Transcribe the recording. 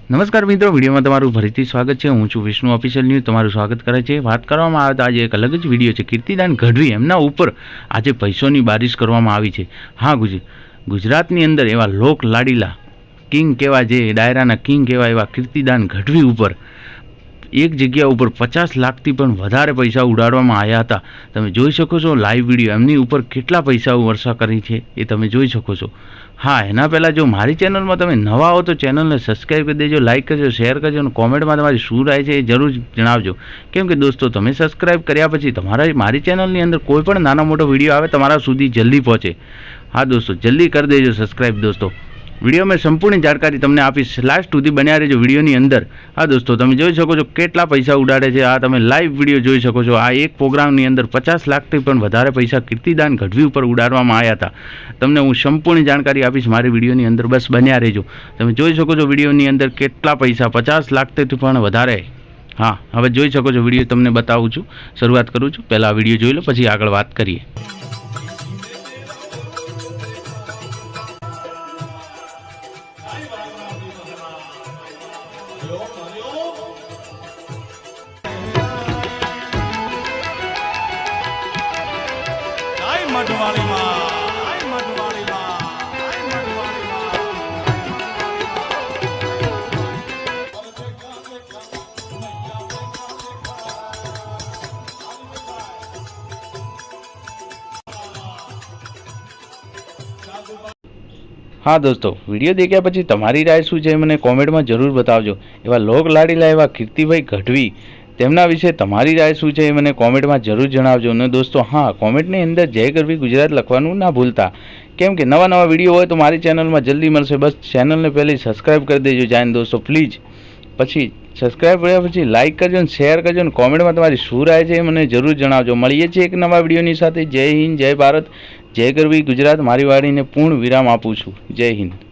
નમસ્કાર મિત્રો, વિડીયોમાં તમારું ફરીથી સ્વાગત છે। હું છું વિષ્ણુ ઓફિશિયલ ન્યૂઝ, તમારું સ્વાગત કરે છે। વાત કરવામાં આવે તો આજે એક અલગ જ વિડીયો છે। કીર્તિદાન ગઢવી એમના ઉપર આજે પૈસોની બારિશ કરવામાં આવી છે। હા, ગુજરાતની અંદર એવા લોક લાડીલા કિંગ કહેવા, જે ડાયરાના કિંગ કહેવાય એવા કીર્તિદાન ગઢવી ઉપર એક જગ્યા ઉપર 50 લાખથી પણ વધારે પૈસા ઉડાડવામાં આવ્યા હતા। તમે જોઈ શકો છો લાઈવ વિડીયો, એમની ઉપર કેટલા પૈસા વર્ષા કરી છે એ તમે જોઈ શકો છો। હા, એના પહેલાં જો મારી ચેનલમાં તમે નવા હો તો ચેનલને સબસ્ક્રાઈબ કરી દેજો, લાઇક કરજો, શેર કરજો અને કોમેન્ટમાં તમારી શું રાય છે એ જરૂર જણાવજો। કેમ કે દોસ્તો, તમે સબસ્ક્રાઈબ કર્યા પછી મારી ચેનલની અંદર કોઈ પણ નાનો મોટો વિડીયો આવે તમારા સુધી જલ્દી પહોંચે। હા દોસ્તો, જલ્દી કરી દેજો સબસ્ક્રાઈબ દોસ્તો। વિડીયો મેં સંપૂર્ણ જાણકારી તમને આપીશ, લાસ્ટ સુધી બન્યા રહેજો વિડીયોની અંદર। હા દોસ્તો, તમે જોઈ શકો છો કેટલા પૈસા ઉડાડે છે। આ તમે લાઈવ વિડીયો જોઈ શકો છો। આ એક પ્રોગ્રામની અંદર 50 લાખથી પણ વધારે પૈસા કીર્તિદાન ગઢવી ઉપર ઉડાડવામાં આવ્યા હતા। તમને હું સંપૂર્ણ જાણકારી આપીશ મારી વિડીયોની અંદર, બસ બન્યા રહેજો। તમે જોઈ શકો છો વિડીયોની અંદર કેટલા પૈસા, 50 લાખથી પણ વધારે। હા, હવે જોઈ શકો છો વિડીયો તમને બતાવું છું, શરૂઆત કરું છું। પહેલાં આ વિડીયો જોઈ લો, પછી આગળ વાત કરીએ। હા દોસ્તો, વિડીયો દેખ્યા પછી તમારી રાય શું છે મને કોમેન્ટમાં જરૂર બતાવજો। એવા લોક લાડીલા એવા કીર્તિભાઈ ગઢવી, તેમના વિશે તમારી રાય શું છે એ મને કોમેન્ટમાં જરૂર જણાવજો। અને દોસ્તો, હા, કોમેન્ટની અંદર જય ગરવી ગુજરાત લખવાનું ના ભૂલતા, કેમ કે નવા વિડીયો હોય તો મારી ચેનલમાં જલ્દી મળશે। બસ ચેનલને પહેલી સબસ્ક્રાઈબ કરી દેજો જાઈને દોસ્તો પ્લીઝ। પછી સબસ્ક્રાઈબ કર્યા પછી લાઇક કરજો અને શેર કરજો અને કોમેન્ટમાં તમારી શું રાય છે એ મને જરૂર જણાવજો। મળીએ છીએ એક નવા વિડીયોની સાથે। જય હિન્દ, જય ભારત, જય ગરવી ગુજરાત। મારી વાણીને પૂર્ણ વિરામ આપું છું। જય હિન્દ।